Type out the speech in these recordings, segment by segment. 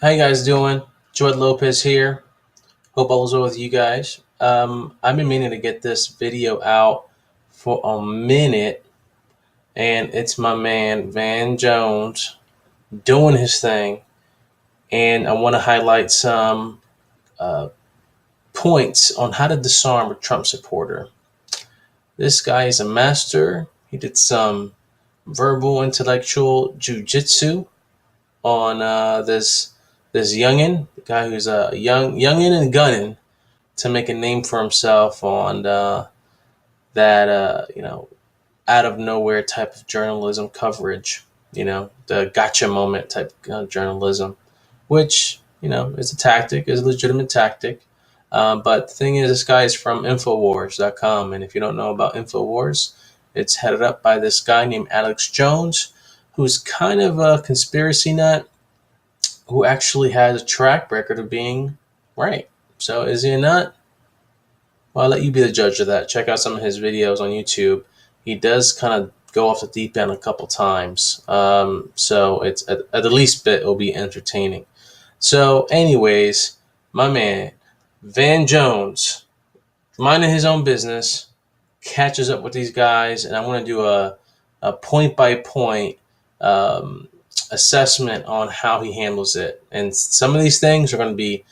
How you guys doing? Jordan Lopez here. Hope all is well with you guys. I've been meaning to get this video out for a minute, and it's my man Van Jones doing his thing, and I want to highlight some uh, points on how to disarm a Trump supporter. This guy is a master. He did some verbal intellectual jujitsu on this youngin, the guy who's a youngin and gunning to make a name for himself on that out of nowhere type of journalism coverage. The gotcha moment type of journalism, which is a tactic, is a legitimate tactic. But the thing is, this guy is from Infowars.com, and if you don't know about Infowars, it's headed up by this guy named Alex Jones, who's kind of a conspiracy nut who actually has a track record of being right. So is he a nut? Well, I'll let you be the judge of that. Check out some of his videos on YouTube. He does kind of go off the deep end a couple times. So it's at the least bit, it'll be entertaining. So anyways, my man, Van Jones, minding his own business, catches up with these guys, and I want to do a point-by-point assessment on how he handles it. And some of these things are going to be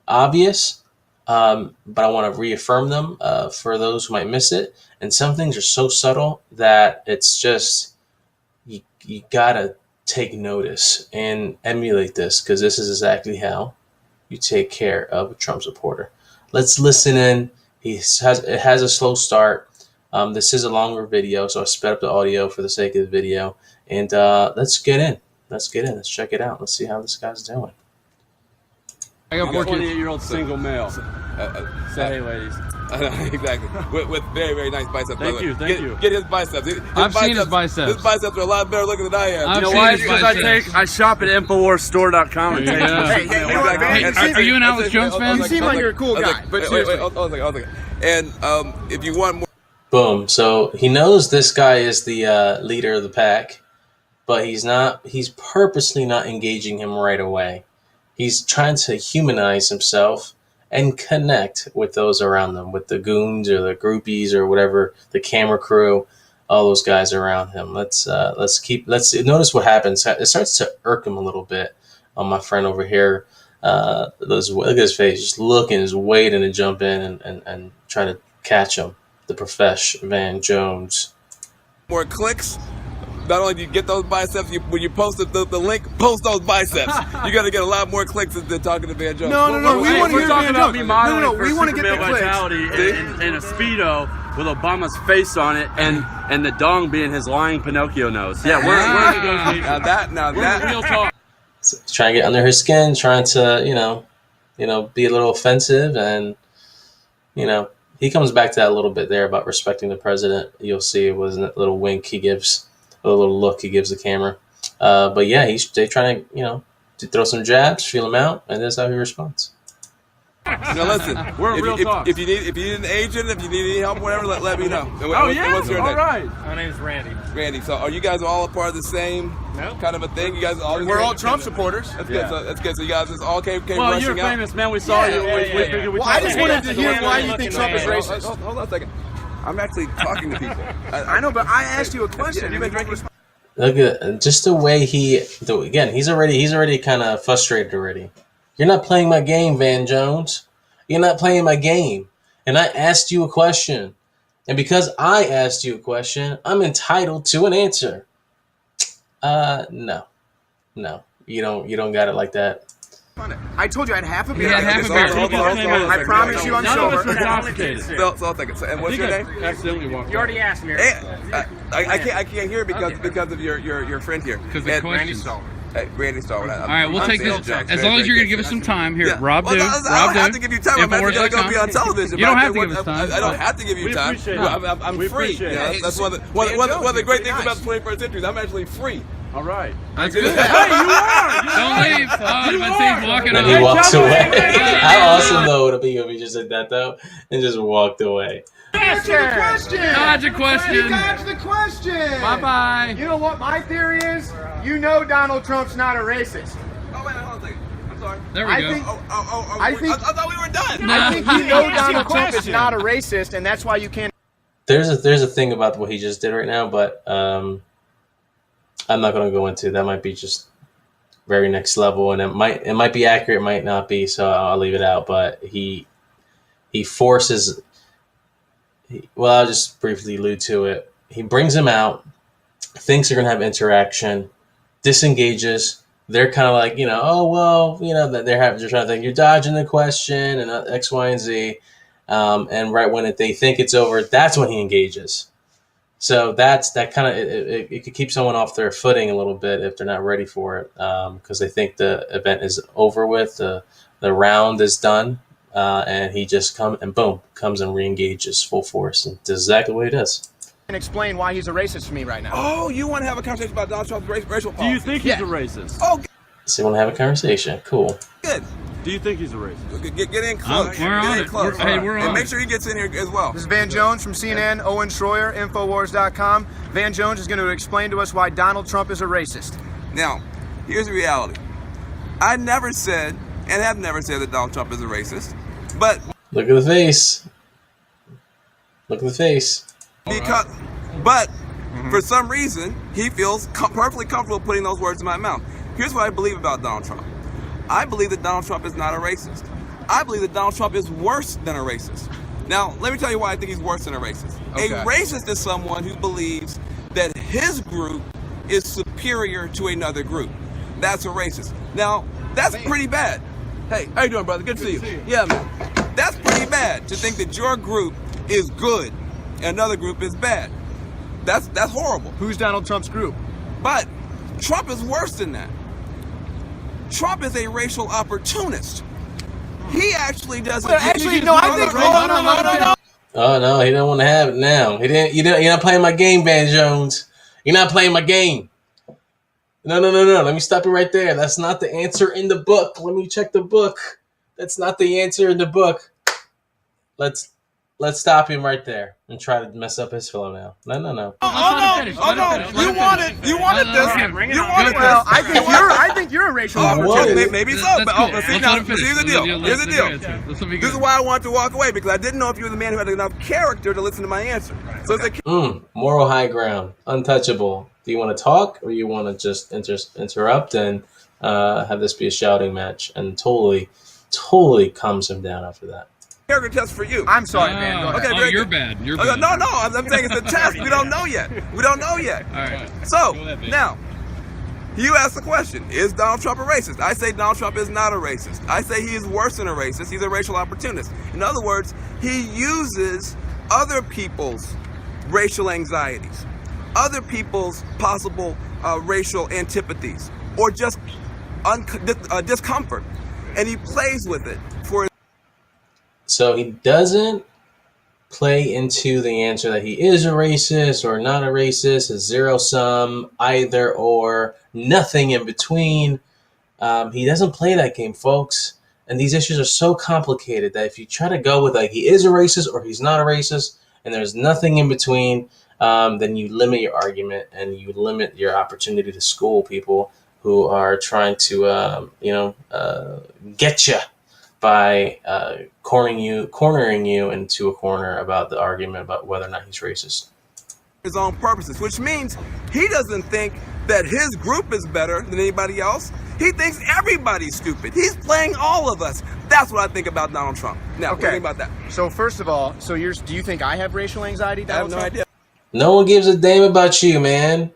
obvious, but I want to reaffirm them for those who might miss it. And some things are so subtle that it's just, you got to take notice and emulate this, because this is exactly how you take care of a Trump supporter. Let's listen in. It has a slow start. This is a longer video, so I sped up the audio for the sake of the video. And let's get in. Let's check it out. Let's see how this guy's doing. I got 28-year-old single male. Say hey, ladies. Exactly. With very, very nice biceps. Thank you. Get his biceps. I've seen his biceps. His biceps are a lot better looking than I am. You know why? Because I shop at InfoWarsStore.com. Hey, are you an Alex Jones fan? You seem like you're a cool guy. Wait, hold on. And if you want more. Boom. So he knows this guy is the leader of the pack, but he's purposely not engaging him right away. He's trying to humanize himself and connect with those around them, with the goons or the groupies or whatever, the camera crew, all those guys around him. Let's notice what happens. It starts to irk him a little bit on my friend over here. Look at his face, just looking, just waiting to jump in and try to catch him. The profesh, Van Jones. More clicks. Not only do you get those biceps, when you post the link, post those biceps. You got to get a lot more clicks than talking to Van Jones. No. We want to hear Van Jones. No. We want to get the clicks. In a Speedo with Obama's face on it and the dong being his lying Pinocchio nose. Yeah, we're now that real talk. So he's trying to get under his skin, trying to be a little offensive, and he comes back to that a little bit there about respecting the president. You'll see it was a little wink he gives, a little look he gives the camera. But yeah, they trying to throw some jabs, feel him out, and that's how he responds. Now listen, if you need an agent, if you need any help, whatever, let me know. What's your name? All right. My name's Randy. Randy. So are you guys all a part of the same kind of a thing? You guys We're all Trump supporters. That's good. So that's good. So you guys just all came Well, rushing you're out. famous, man. We saw you. Well, I just wanted to hear why you think Trump is racist. Hold on a second. I'm actually talking to people. I know, but I asked you a question. You've been drinking. Look at just the way he's already kind of frustrated already. You're not playing my game, Van Jones. You're not playing my game. And I asked you a question. And because I asked you a question, I'm entitled to an answer. No. You don't got it like that. I told you I had half a beer. I promise you I'm sober. So I'll take it. And what's your name? Absolutely won't. You already asked me. I can't hear because of your friend here. Because the questions. Randy Starr. All right, we'll take this. As long as you're going to give us some time. Here, Yeah. Rob Well, do. I don't have to give you time. I'm actually going to go be on television. You don't have to give us time. I don't have to give you time. I'm free. That's one of the great things about the 21st century is I'm actually free. All right. That's good. Hey, you are. Don't leave. He's walking And away. he walks away. How awesome though would it be if he just did that though and just walked away? Answer the question. Dodge a question. You dodged the question. Bye-bye. You know what my theory is? You know Donald Trump's not a racist. Oh, wait, hold on a second. I'm sorry. There we I go. think- I thought we were done. I think you he know asked you a Donald Trump is question. not a racist, and that's why you can't. There's a thing about what he just did right now, but I'm not going to go into. That might be just very next level, and it might be accurate, might not be. So I'll leave it out. But he forces. Well, I'll just briefly allude to it. He brings him out, thinks they're going to have interaction, disengages. They're kind of like, oh well, that they're trying to think you're dodging the question and X, Y, and Z. And right when they think it's over, that's when he engages. So that kind of it could keep someone off their footing a little bit if they're not ready for it, because they think the event is over with, the round is done, and he just comes and re-engages full force, and does exactly what he does. Explain why he's a racist to me right now. Oh, you want to have a conversation about Donald Trump's racial Do policy? you think he's a racist? Oh, So you want to have a conversation? Cool. good. Do you think he's a racist? Get in close. We're Get on in it. close. We're And on make it. sure he gets in here as well. This is Van Jones from CNN, Owen Schroyer, Infowars.com. Van Jones is going to explain to us why Donald Trump is a racist. Now, here's the reality. I never said, and have never said, that Donald Trump is a racist, but Look at the face. Look at the face. because, but for some reason, he feels perfectly comfortable putting those words in my mouth. Here's what I believe about Donald Trump. I believe that Donald Trump is not a racist. I believe that Donald Trump is worse than a racist. Now, let me tell you why I think he's worse than a racist. Okay. A racist is someone who believes that his group is superior to another group. That's a racist. Now, that's pretty bad. Hey, how you doing, brother? Good to see you. Yeah, man. That's pretty bad to think that your group is good and another group is bad. That's horrible. Who's Donald Trump's group? But Trump is worse than that. Trump is a racial opportunist. He actually doesn't. Actually, no, I think. No. Oh no, he don't want to have it now. You're not playing my game, Van Jones. You're not playing my game. No. Let me stop you right there. That's not the answer in the book. Let me check the book. That's not the answer in the book. Let's stop him right there and try to mess up his flow now. No. You wanted this. You wanted Well, this. I think you're a racial opportunist. Maybe so, That's but cool. see Let's now, let him finish. here's the deal. Here's the deal. This will be This is good. why I wanted to walk away, because I didn't know if you were the man who had enough character to listen to my answer. So it's a Moral high ground, untouchable. Do you want to talk, or you want to just interrupt and have this be a shouting match? And totally calms him down after that. character test for you. I'm sorry, man. Go ahead. Okay, Oh, very you're good. bad. You're Okay, bad. no, I'm saying it's a test. We don't know yet. We don't know yet. All right. So, Go ahead, babe. now, you asked the question, is Donald Trump a racist? I say Donald Trump is not a racist. I say he is worse than a racist. He's a racial opportunist. In other words, he uses other people's racial anxieties, other people's possible racial antipathies, or just discomfort, and he plays with it for. So he doesn't play into the answer that he is a racist or not a racist, a zero sum, either or, nothing in between. He doesn't play that game, folks. And these issues are so complicated that if you try to go with like he is a racist or he's not a racist, and there's nothing in between, then you limit your argument and you limit your opportunity to school people who are trying to, get you by cornering you into a corner about the argument about whether or not he's racist. His own purposes, which means he doesn't think that his group is better than anybody else. He thinks everybody's stupid. He's playing all of us. That's what I think about Donald Trump. Now, what do you think about that? So first of all, do you think I have racial anxiety, I have Donald no Trump? idea. No one gives a damn about you, man.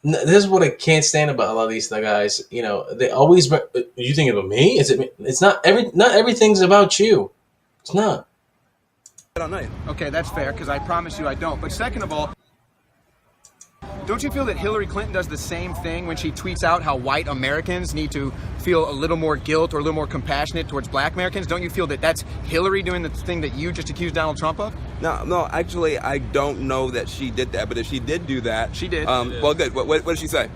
This is what I can't stand about a lot of these guys. You know, they always. You think about me? It's not everything's about you. It's not. I don't know you. Okay, that's fair, because I promise you I don't. But second of all, don't you feel that Hillary Clinton does the same thing when she tweets out how white Americans need to feel a little more guilt or a little more compassionate towards black Americans? Don't you feel that that's Hillary doing the thing that you just accused Donald Trump of? No, actually, I don't know that she did that. But if she did do that, She did. Well, good. What did she say?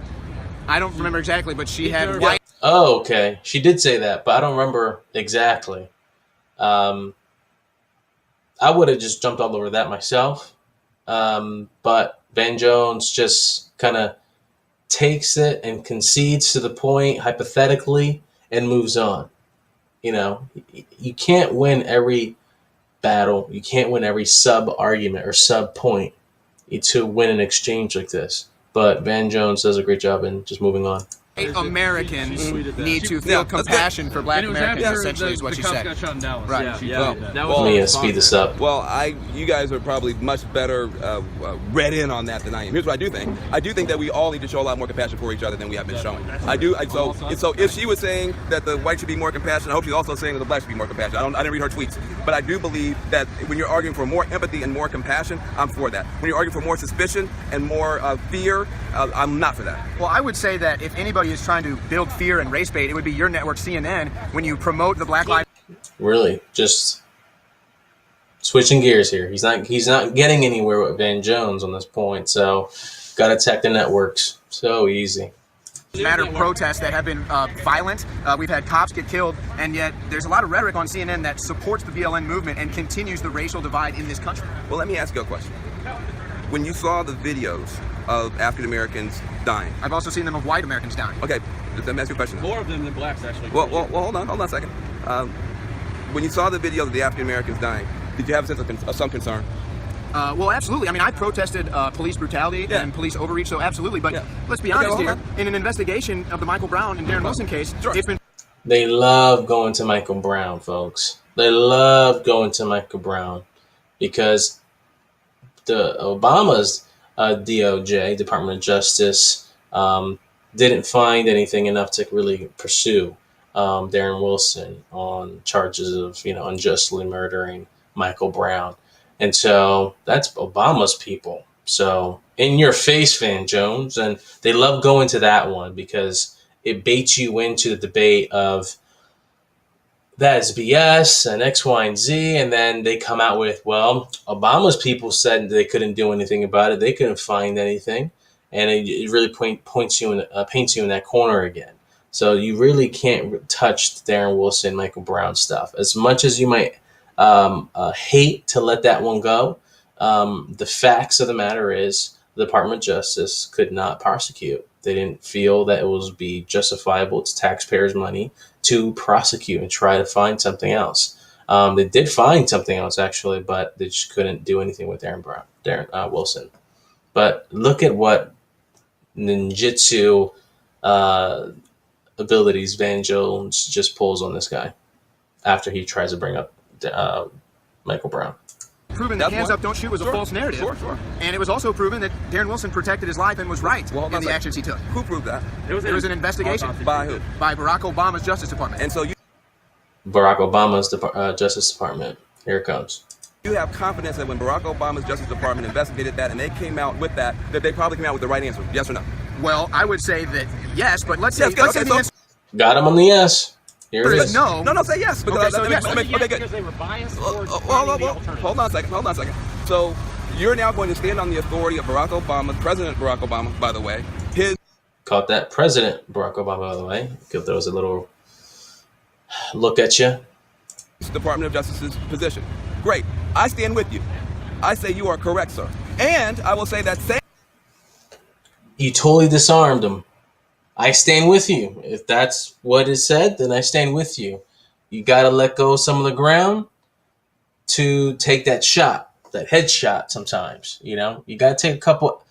I don't remember exactly, but she had white. Oh, okay. She did say that, but I don't remember exactly. I would have just jumped all over that myself. But Van Jones just kind of takes it and concedes to the point, hypothetically, and moves on. You know, you can't win every battle. You can't win every sub argument or sub point to win an exchange like this. But Van Jones does a great job in just moving on. Americans need to Yeah, feel that's good. compassion for black And it was Americans, after essentially, is what the she cops said. got shot in Dallas. Right. Yeah, she Yeah, did that. that was Let me speed this up. Well, you guys are probably much better read in on that than I am. Here's what I do think. I do think that we all need to show a lot more compassion for each other than we have been showing. So if she was saying that the white should be more compassionate, I hope she's also saying that the black should be more compassionate. I didn't read her tweets, but I do believe that when you're arguing for more empathy and more compassion, I'm for that. When you're arguing for more suspicion and more fear, I'm not for that. Well, I would say that if anybody is trying to build fear and race bait, it would be your network, CNN, when you promote the Black Lives Really, just switching gears here. He's not getting anywhere with Van Jones on this point. So, got to attack the networks. So easy. Matter protests that have been violent. We've had cops get killed, and yet there's a lot of rhetoric on CNN that supports the BLM movement and continues the racial divide in this country. Well, let me ask you a question. When you saw the videos of African Americans dying, I've also seen them of white Americans dying. okay, let me ask you a question. More of them than blacks, actually. Well, hold on a second. When you saw the videos of the African Americans dying, did you have a sense of some concern? Well, absolutely. I mean, I protested police brutality and police overreach, so absolutely. But let's be honest here. In an investigation of the Michael Brown and Darren Wilson case, it's been... They love going to Michael Brown, folks. They love going to Michael Brown because the Obama's DOJ, Department of Justice, didn't find anything enough to really pursue Darren Wilson on charges of, unjustly murdering Michael Brown. And so that's Obama's people. So in your face, Van Jones. And they love going to that one because it baits you into the debate of that's BS and X, Y, and Z. And then they come out with, well, Obama's people said they couldn't do anything about it. They couldn't find anything. And it really paints you in that corner again. So you really can't touch Darren Wilson, Michael Brown stuff. As much as you might hate to let that one go, the facts of the matter is the Department of Justice could not prosecute. They didn't feel that it would be justifiable. It's taxpayers' money to prosecute and try to find something else. They did find something else, actually, but they just couldn't do anything with Darren Wilson. But look at what ninjutsu abilities Van Jones just pulls on this guy after he tries to bring up Michael Brown. Proven that hands up, don't shoot was a false narrative. Sure. And it was also proven that Darren Wilson protected his life and was right in the actions he took. Who proved that? It was an investigation. By who? By Barack Obama's Justice Department. And so Barack Obama's Justice Department. Here it comes. you have confidence that when Barack Obama's Justice Department investigated that and they came out with that they probably came out with the right answer? Yes or no? Well, I would say that yes, but let's say, Yes, let's okay, say so- the answer Got him on the yes. Here it is is. no. No, say yes. Because Okay, so yes. okay, good. Because they were biased towards Well, finding the alternative. hold on a second. So you're now going to stand on the authority of Barack Obama, President Barack Obama, by the way, his Caught that, President Barack Obama, by the way. Give those a little look at you. Department of Justice's position. Great. I stand with you. I say you are correct, sir. And I will say that same. You totally disarmed him. I stand with you. If that's what it said, then I stand with you. You got to let go of some of the ground to take that shot, that headshot sometimes. You know, you got to take a couple.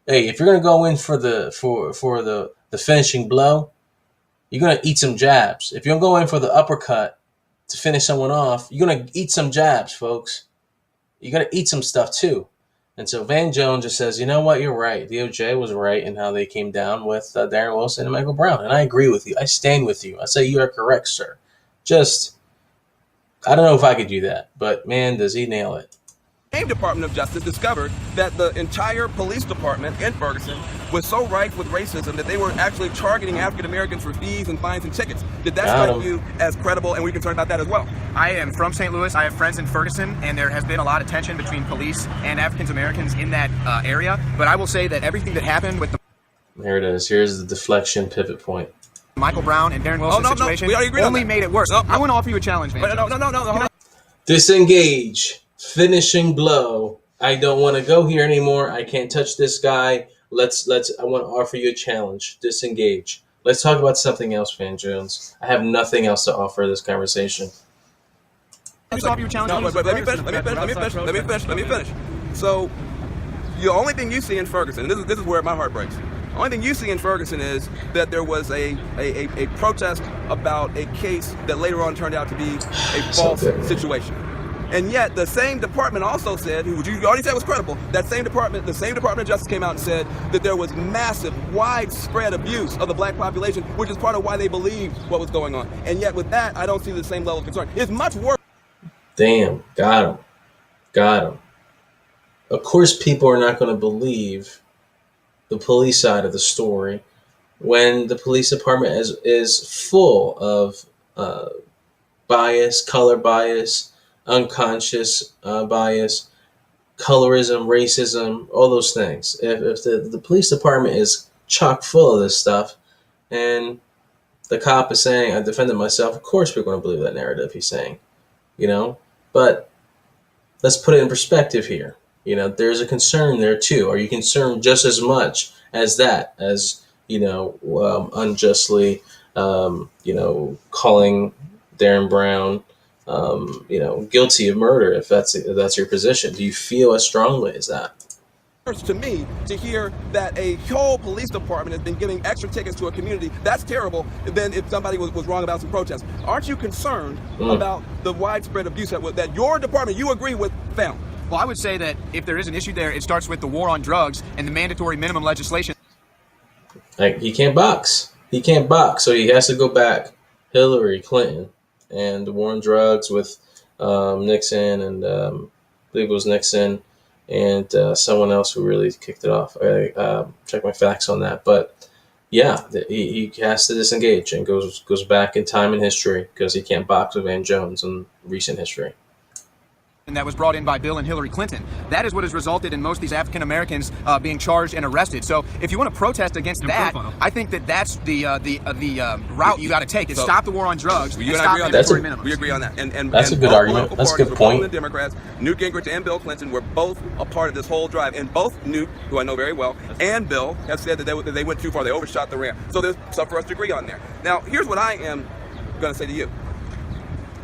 Hey, if you're going to go in for the finishing blow, you're going to eat some jabs. If you're going to go in for the uppercut to finish someone off, you're going to eat some jabs, folks. You got to eat some stuff too. And so Van Jones just says, you know what, you're right. DOJ was right in how they came down with Darren Wilson and Michael Brown. And I agree with you. I stand with you. I say you are correct, sir. Just, I don't know if I could do that. But, man, does he nail it. Same Department of Justice discovered that the entire police department in Ferguson was so rife with racism that they were actually targeting African Americans for fees and fines and tickets. Did that strike you as credible, and were you concerned about that as well? I am from St. Louis. I have friends in Ferguson, and there has been a lot of tension between police and African Americans in that area. But I will say that everything that happened with the Here it is. Here's the deflection pivot point. Michael Brown and Darren Wilson situation we already agreed on only that. made it worse. No. I want to offer you a challenge, man. No, hold on. Disengage. Finishing blow. I don't want to go here anymore. I can't touch this guy. I want to offer you a challenge. Disengage. Let's talk about something else, Van Jones. I have nothing else to offer this conversation. Solve your challenge. No, but let me finish. So, the only thing you see in Ferguson, and this is where my heart breaks. The only thing you see in Ferguson is that there was a protest about a case that later on turned out to be a false situation. And yet, the same department also said, who you already said was credible, the same Department of Justice came out and said that there was massive, widespread abuse of the black population, which is part of why they believed what was going on. And yet, with that, I don't see the same level of concern. It's much worse. Damn, got him. Of course, people are not going to believe the police side of the story when the police department is full of bias, color bias, unconscious bias, colorism, racism, all those things. If the police department is chock full of this stuff, and the cop is saying, I defended myself, of course we're going to believe that narrative he's saying, But let's put it in perspective here. There's a concern there too. Are you concerned just as much as that, as, unjustly, calling Darren Brown, guilty of murder, if that's your position? Do you feel as strongly as that? To me, to hear that a whole police department has been giving extra tickets to a community, that's terrible. Then if somebody was wrong about some protests, aren't you concerned about the widespread abuse that your department, you agree with, found? Well, I would say that if there is an issue there, it starts with the war on drugs and the mandatory minimum legislation. Like, he can't box, so he has to go back Hillary Clinton and the war on drugs with Nixon, and I believe it was Nixon and someone else who really kicked it off. I check my facts on that, but yeah, he has to disengage and goes back in time in history, because he can't box with Van Jones in recent history. That was brought in by Bill and Hillary Clinton. That is what has resulted in most of these African Americans being charged and arrested. So if you want to protest against that, I think that's the route you got to take. Is stop the war on drugs. We agree on that. And that's a good argument. That's a good point. The Democrats, Newt Gingrich and Bill Clinton, were both a part of this whole drive. And both Newt, who I know very well, and Bill have said that they went too far. They overshot the ramp. So there's stuff for us to agree on there. Now, here's what I am going to say to you.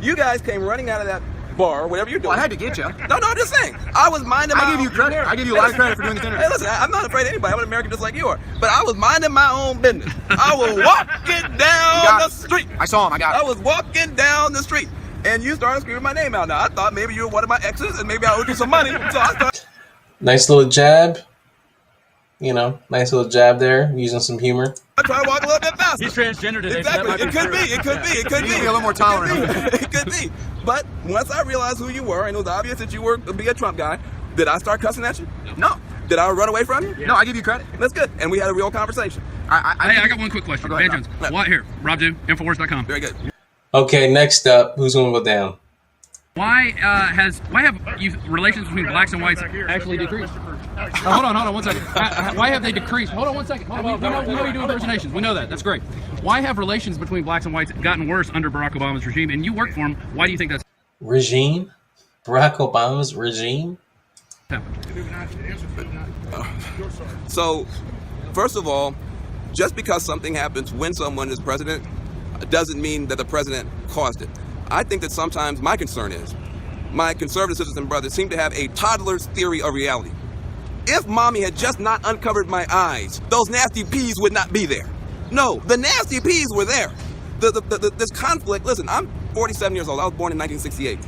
You guys came running out of that bar, whatever you're doing. Well, I had to get you. No, I'm just saying. I was minding my own. I give you credit. I give you a lot of credit for doing this interview. Hey, listen, I'm not afraid of anybody. I'm an American just like you are. But I was minding my own business. I was walking down the street. I saw him. I got it. I was walking down the street, and you started screaming my name out. Now, I thought maybe you were one of my exes, and maybe I owed you some money. So I started. Nice little jab. Nice little jab there, using some humor. I try to walk a little bit faster. He's transgender today. Exactly. It could be. It could be. You be a little more tolerant. It could be. But once I realized who you were, and it was obvious that you were be a Trump guy, did I start cussing at you? No. Did I run away from you? No, I give you credit. That's good. And we had a real conversation. I got one quick question. Go ahead, Van Jones. What here? Rob Dew, Infowars.com. Very good. Okay, next up, who's going to go down? Why have relations between blacks and whites actually decreased? Hold on 1 second. Why have they decreased? Hold on 1 second. We know you do impersonations. We know that. That's great. Why have relations between blacks and whites gotten worse under Barack Obama's regime? And you work for him. Why do you think that's regime? Barack Obama's regime? So, first of all, just because something happens when someone is president doesn't mean that the president caused it. I think that sometimes my concern is my conservative sisters and brothers seem to have a toddler's theory of reality. If mommy had just not uncovered my eyes, those nasty peas would not be there. No, the nasty peas were there. This conflict, listen, I'm 47 years old. I was born in 1968.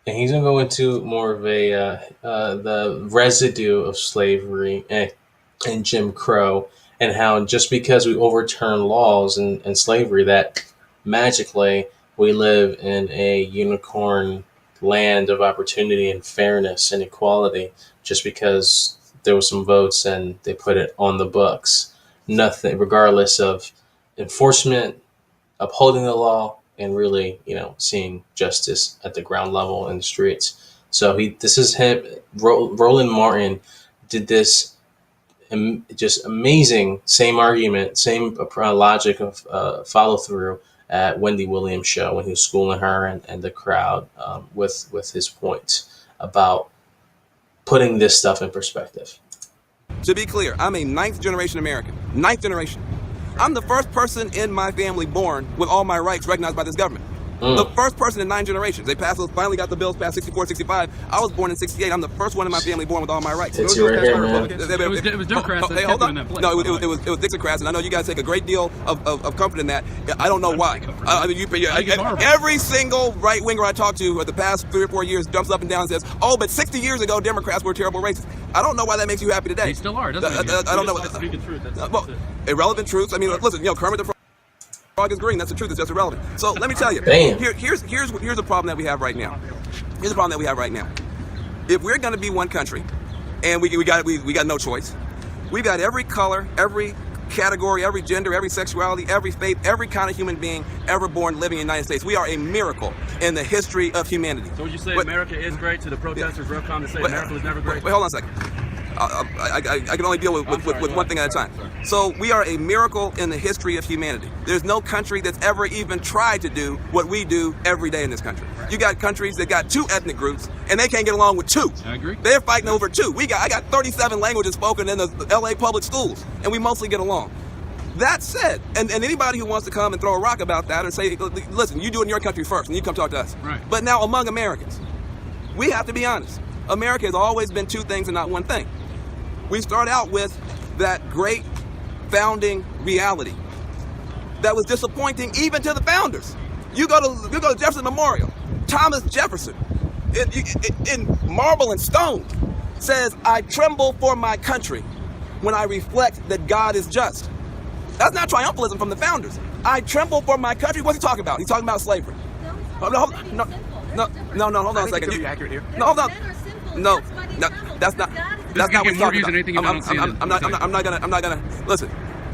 And he's going to go into more of the residue of slavery and Jim Crow, and how just because we overturn laws and slavery, that magically we live in a unicorn land of opportunity and fairness and equality, just because there was some votes and they put it on the books. Nothing, regardless of enforcement, upholding the law, and really, seeing justice at the ground level in the streets. So this is him. Roland Martin did this just amazing, same argument, same logic of follow through at Wendy Williams' show when he was schooling her and the crowd with his points about putting this stuff in perspective. To be clear, I'm a ninth generation American. Ninth generation. I'm the first person in my family born with all my rights recognized by this government. The first person in 9 generations. They passed those, finally got the bills passed 64, 65. I was born in 68. I'm the first one in my family born with all my rights. It's right here, man. It was Democrats that Hey, hold kept on. doing that. No, it was Dixocrats, and I know you guys take a great deal of comfort in that. I don't know why. I mean, every single right winger I talk to for the past 3 or 4 years jumps up and down and says, "Oh, but 60 years ago Democrats were terrible racists." I don't know why that makes you happy today. They still are. Doesn't it? I don't know. Like speaking truth. Well, irrelevant truths. I mean, listen. Kermit the Frog is green. That's the truth. It's just irrelevant. So let me tell you. Damn. Here's the problem that we have right now. Here's the problem that we have right now. If we're going to be one country, and we got no choice, we got every color, every category, every gender, every sexuality, every faith, every kind of human being ever born living in the United States. We are a miracle in the history of humanity. So would you say America is great to the protesters real calm to say America was never great? Wait, hold on a second. I can only deal with one thing at a time. So we are a miracle in the history of humanity. There's no country that's ever even tried to do what we do every day in this country. You got countries that got 2 ethnic groups and they can't get along with 2. I agree. They're fighting over 2. I got 37 languages spoken in the LA public schools, and we mostly get along. That said, and anybody who wants to come and throw a rock about that or say, listen, you do it in your country first, and you come talk to us. Right. But now among Americans, we have to be honest. America has always been 2 things and not one thing. We start out with that great founding reality that was disappointing even to the founders. You go to Jefferson Memorial. Thomas Jefferson, in marble and stone, says, "I tremble for my country when I reflect that God is just." That's not triumphalism from the founders. I tremble for my country. What's he talking about? He's talking about slavery. No, hold on a second. No, hold on. No, that's not what he's talking about. I'm not gonna listen.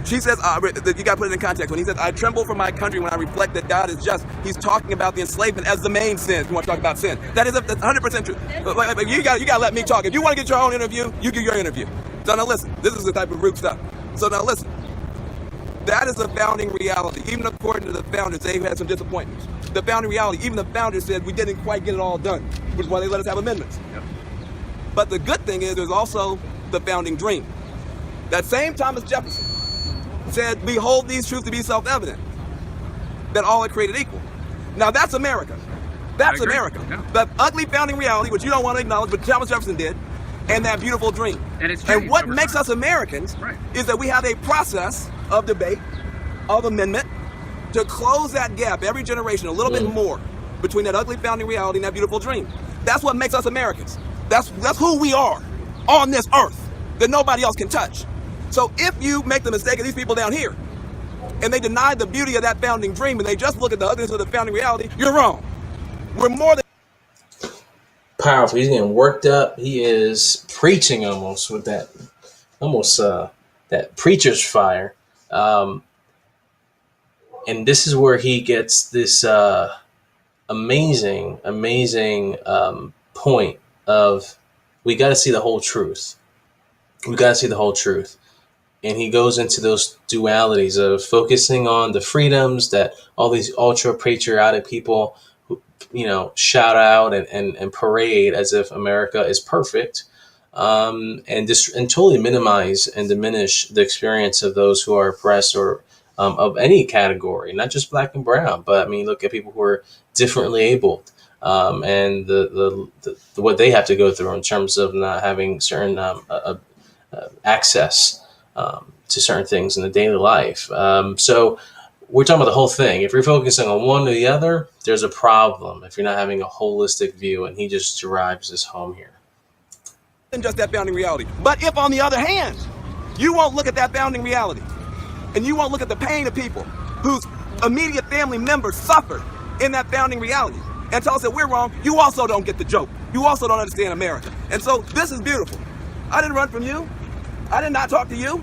She says, you gotta put it in context. When he says, "I tremble for my country when I reflect that God is just," he's talking about the enslavement as the main sin. If you want to talk about sin, that's 100% true. But you gotta let me talk. If you want to get your own interview, you get your interview. So now listen, this is the type of root stuff. So now listen, that is a founding reality. Even according to the founders, they've had some disappointments. The founding reality, even the founders said we didn't quite get it all done, which is why they let us have amendments. Yep. But the good thing is there's also the founding dream. That same Thomas Jefferson said, "We hold these truths to be self-evident, that all are created equal." Now that's America. That's America. Yeah. The ugly founding reality, which you don't want to acknowledge, but Thomas Jefferson did, and that beautiful dream. And what makes us Americans is that we have a process of debate, of amendment, to close that gap every generation a little bit more between that ugly founding reality and that beautiful dream. That's what makes us Americans. That's who we are on this earth that nobody else can touch. So if you make the mistake of these people down here and they deny the beauty of that founding dream and they just look at the ugliness of the founding reality, you're wrong. We're more than Powerful. He's getting worked up. He is preaching almost with that, that preacher's fire. And this is where he gets this amazing point of, we got to see the whole truth. We got to see the whole truth. And he goes into those dualities of focusing on the freedoms that all these ultra patriotic people, shout out and parade as if America is perfect, and totally minimize and diminish the experience of those who are oppressed or of any category, not just black and brown, but I mean, look at people who are differently abled, and the what they have to go through in terms of not having certain access to certain things in the daily life. So we're talking about the whole thing. If you're focusing on one or the other, there's a problem if you're not having a holistic view, and he just drives this home here. just that founding reality. But if, on the other hand, you won't look at that founding reality, and you won't look at the pain of people whose immediate family members suffered in that founding reality, and tell us that we're wrong, you also don't get the joke. You also don't understand America. And so this is beautiful. I didn't run from you. I did not talk to you,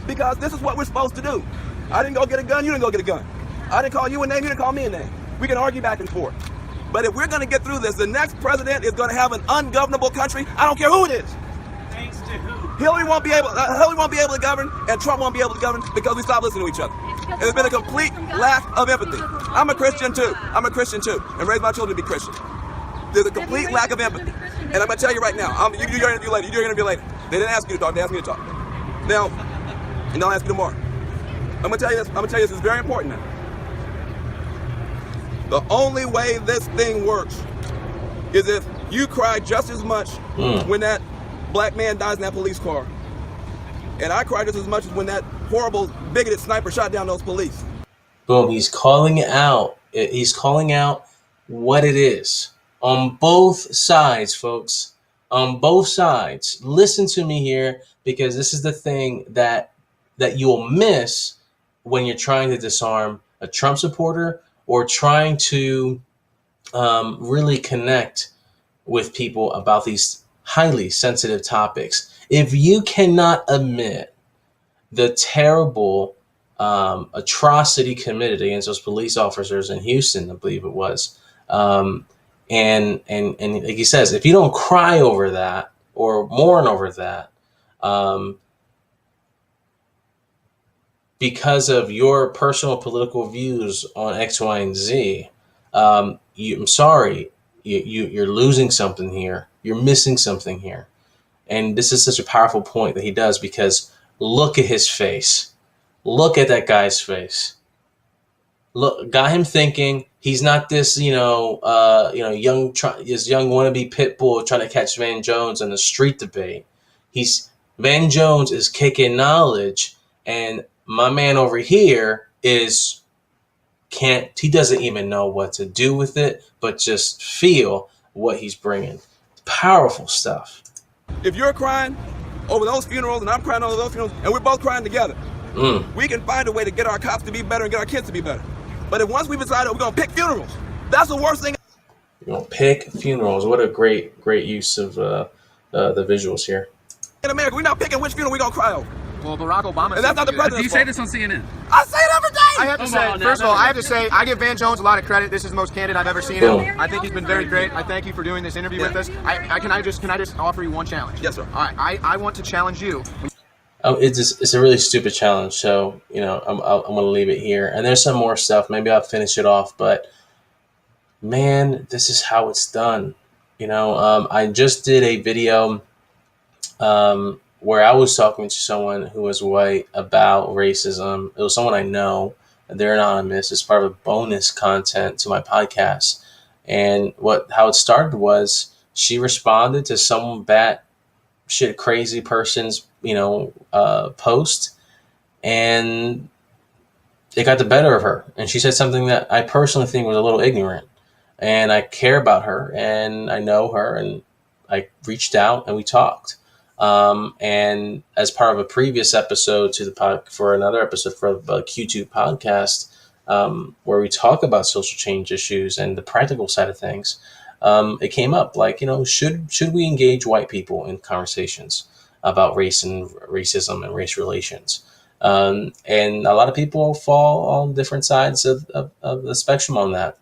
because this is what we're supposed to do. I didn't go get a gun, you didn't go get a gun. I didn't call you a name, you didn't call me a name. We can argue back and forth. But if we're going to get through this, the next president is going to have an ungovernable country. I don't care who it is. Thanks to who? Hillary won't be able to govern, and Trump won't be able to govern because we stopped listening to each other. And there's been a complete lack of empathy. I'm a Christian too. And raised my children to be Christian. There's a complete lack of empathy. And I'm going to tell you right now, you do your interview later. They didn't ask you to talk, they asked me to talk. Now, and they'll ask you tomorrow. I'm gonna tell you this. I'm gonna tell you this is very important now. The only way this thing works is if you cry just as much when that black man dies in that police car, and I cry just as much as when that horrible bigoted sniper shot down those police. Boom. He's calling it out. He's calling out what it is on both sides, folks. On both sides. Listen to me here, because this is the thing that you'll miss when you're trying to disarm a Trump supporter or trying to really connect with people about these highly sensitive topics. If you cannot admit the terrible atrocity committed against those police officers in Houston, I believe it was, and like he says, if you don't cry over that or mourn over that, because of your personal political views on X, Y, and Z, I'm sorry, you're losing something here. You're missing something here. And this is such a powerful point that he does, because look at his face. Look at that guy's face. Look, got him thinking he's not this, young wannabe pit bull trying to catch Van Jones in the street debate. Van Jones is kicking knowledge, and my man over here he doesn't even know what to do with it, but just feel what he's bringing. Powerful stuff. If you're crying over those funerals and I'm crying over those funerals and we're both crying together, we can find a way to get our cops to be better and get our kids to be better. But if once we decide that we're going to pick funerals, that's the worst thing. We're going to pick funerals. What a great use of the visuals here. In America, we're not picking which funeral we're going to cry over. Well, Barack Obama. And that's not the Do president's you say fault. this on CNN? I say it every day. I have to say, first of all, I have to say, I give Van Jones a lot of credit. This is the most candid I've ever seen Boom. him. I think he's been very great. I thank you for doing this interview with us. Can I just offer you one challenge? Yes, sir. All right, I want to challenge you. It's a really stupid challenge, so I'm going to leave it here. And there's some more stuff. Maybe I'll finish it off, but man, this is how it's done. I just did a video where I was talking to someone who was white about racism. It was someone I know. They're anonymous. It's part of a bonus content to my podcast. And how it started was she responded to some batshit crazy person's post, and it got the better of her. And she said something that I personally think was a little ignorant. And I care about her, and I know her, and I reached out and we talked. And as part of a previous episode for another episode for the Q2 podcast, where we talk about social change issues and the practical side of things, it came up like, should we engage white people in conversations about race and racism and race relations? And a lot of people fall on different sides of the spectrum on that.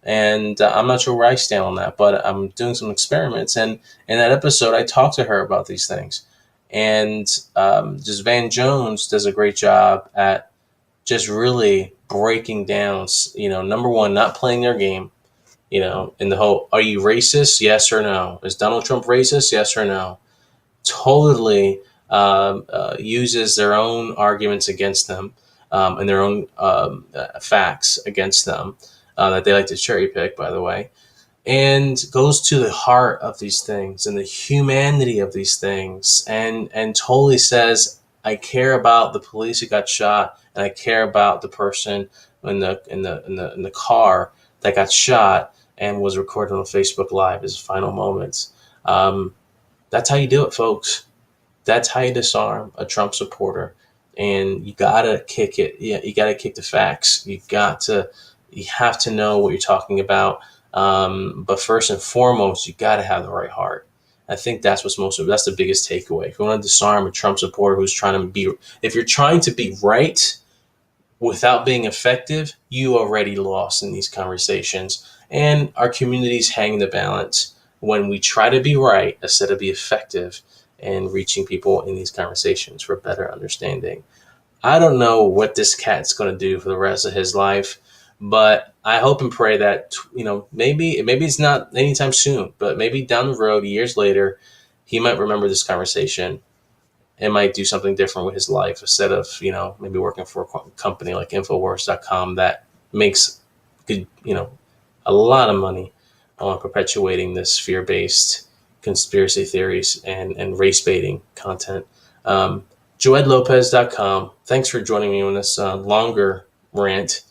And I'm not sure where I stand on that, but I'm doing some experiments. And in that episode, I talked to her about these things. And just Van Jones does a great job at just really breaking down, number one, not playing their game, in the whole, are you racist? Yes or no? Is Donald Trump racist? Yes or no? Totally uses their own arguments against them and their own facts against them. That they like to cherry pick, by the way, and goes to the heart of these things and the humanity of these things, and totally says, I care about the police who got shot, and I care about the person in the car that got shot and was recorded on Facebook Live as final moments. That's how you do it, folks. That's how you disarm a Trump supporter, and you gotta kick it. Yeah, you gotta kick the facts. You have to know what you're talking about. But first and foremost, you got to have the right heart. I think that's that's the biggest takeaway. If you want to disarm a Trump supporter who's if you're trying to be right without being effective, you already lost in these conversations. And our communities hang the balance when we try to be right instead of be effective in reaching people in these conversations for better understanding. I don't know what this cat's going to do for the rest of his life. But I hope and pray that, maybe it's not anytime soon, but maybe down the road, years later, he might remember this conversation and might do something different with his life instead of, maybe working for a company like Infowars.com that makes good, a lot of money on perpetuating this fear-based conspiracy theories and race baiting content. JoedLopez.com. Thanks for joining me on this longer rant.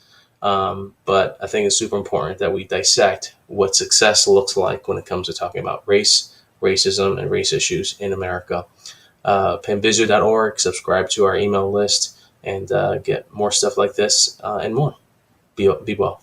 But I think it's super important that we dissect what success looks like when it comes to talking about race, racism, and race issues in America. Panvizu.org, subscribe to our email list, and get more stuff like this and more. Be well.